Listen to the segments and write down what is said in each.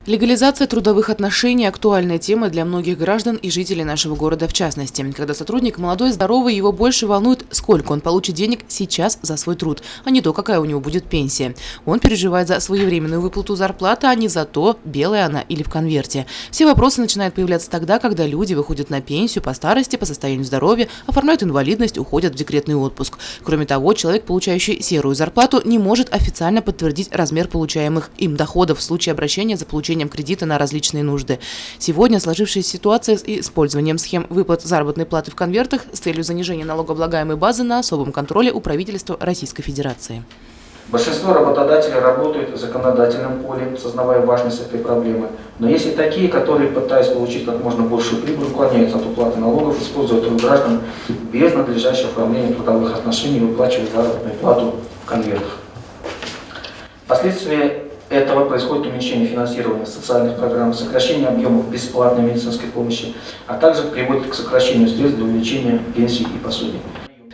Легализация трудовых отношений – актуальная тема для многих граждан и жителей нашего города в частности. Когда сотрудник молодой, здоровый, его больше волнует, сколько он получит денег сейчас за свой труд, а не то, какая у него будет пенсия. Он переживает за своевременную выплату зарплаты, а не за то, белая она или в конверте. Все вопросы начинают появляться тогда, когда люди выходят на пенсию по старости, по состоянию здоровья, оформляют инвалидность, уходят в декретный отпуск. Кроме того, человек, получающий серую зарплату, не может официально подтвердить размер получаемых им доходов в случае обращения за получением кредита на различные нужды. Сегодня сложившаяся ситуация с использованием схем выплат заработной платы в конвертах с целью занижения налогооблагаемой базы на особом контроле у правительства Российской Федерации. Большинство работодателей работают в законодательном поле, сознавая важность этой проблемы. Но есть и такие, которые, пытаясь получить как можно большую прибыль, уклоняются от уплаты налогов, используя труд граждан без надлежащего оформления трудовых отношений и выплачивают заработную плату в конвертах. Последствия этого происходит уменьшение финансирования социальных программ, сокращение объемов бесплатной медицинской помощи, а также приводит к сокращению средств для увеличения пенсий и пособий.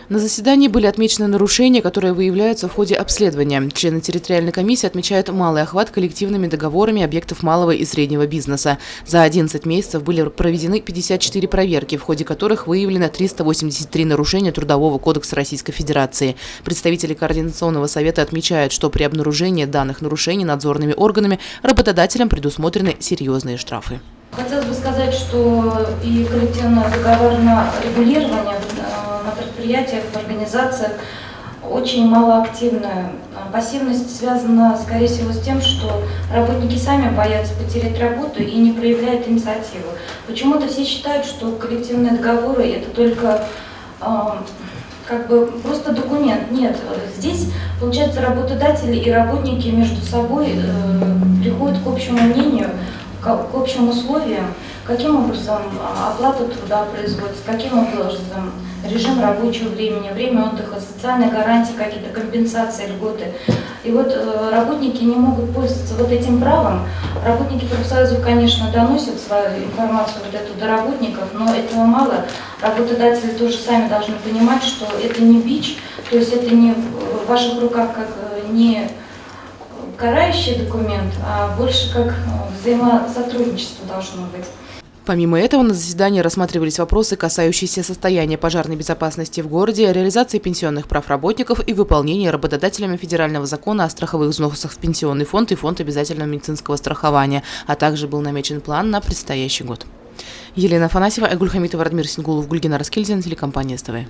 На заседании были отмечены нарушения, которые выявляются в ходе обследования. Члены территориальной комиссии отмечают малый охват коллективными договорами объектов малого и среднего бизнеса. За 11 месяцев были проведены 54 проверки, в ходе которых выявлено 383 нарушения Трудового кодекса Российской Федерации. Представители Координационного совета отмечают, что при обнаружении данных нарушений надзорными органами работодателям предусмотрены серьезные штрафы. Хотелось бы сказать, что и коллективное договорное регулирование на предприятиях, в организациях очень малоактивная. Пассивность связана, скорее всего, с тем, что работники сами боятся потерять работу и не проявляют инициативу. Почему-то все считают, что коллективные договоры – это только просто документ. Нет, здесь, получается, работодатели и работники между собой приходят к общему мнению, к общим условиям, каким образом оплата труда производится, каким образом режим рабочего времени, время отдыха, социальные гарантии, какие-то компенсации, льготы. И вот работники не могут пользоваться вот этим правом. Работники профсоюзов, конечно, доносят свою информацию вот эту до работников, но этого мало. Работодатели тоже сами должны понимать, что это не бич, то есть это не в ваших руках как не карающий документ, а больше как взаимосотрудничество должно быть. Помимо этого, на заседании рассматривались вопросы, касающиеся состояния пожарной безопасности в городе, реализации пенсионных прав работников и выполнения работодателями федерального закона о страховых взносах в пенсионный фонд и фонд обязательного медицинского страхования, а также был намечен план на предстоящий год. Елена Афанасьева, Айгуль Хамитова, Радмир Сингулов, Гульгина Раскельдина, телекомпания СТВ.